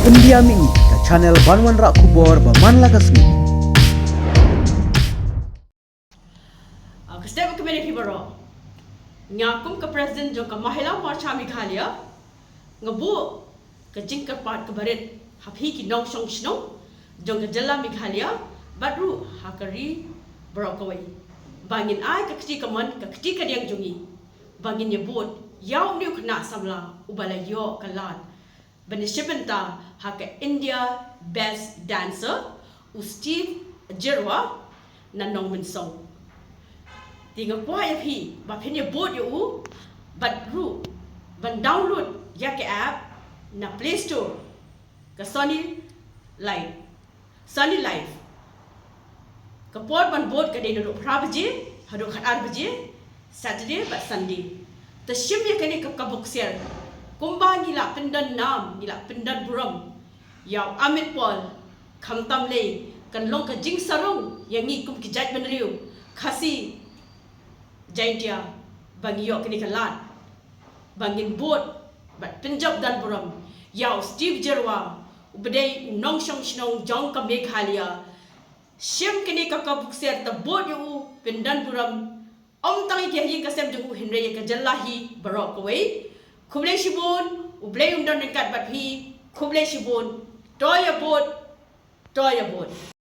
India mi ka channel Banwan Rak Kubor Baman Lagasmi. State Committee Baro Nyakum ka President jo ka Mahila Morcha Meghalaya ngabu ka jingka part ka barit haphi ki nong song shnong jong ka jalla Meghalaya badru hakari baro kawai bangin ai ka kti ka man ka kti ka diang jongi bangin ye bot yaw niu kna samla ubala yo kalat benishibenta haka India Best Dancer u Steve Jerwa na nong min song Tinga kwa ya phi ba phin ye boat you but ru ban download ya ke app na Play Store ka Sony Live ka port ban boat ka de no phra baje hado khatar baje Saturday but Sunday ta shim ye kani ka boxer kumba ni la pindan nam ni la pindan buram yaw Amit Paul khamtam le kan long ka jing sarong yangi kum ki jaj ban riu khasi Jaintia bagi yok kini kalat bangin bot bat Punjab dan Buram yaw Steve Jerwa ubedai nong shong shnong jong ka Meghalaya shim kini ka bukser ta bot yu pindan Buram om tangi ke hi ka sem ju hinre ka jallahi barok wei khuble shibon ublei undan dekat bat hi khuble shibon toya bot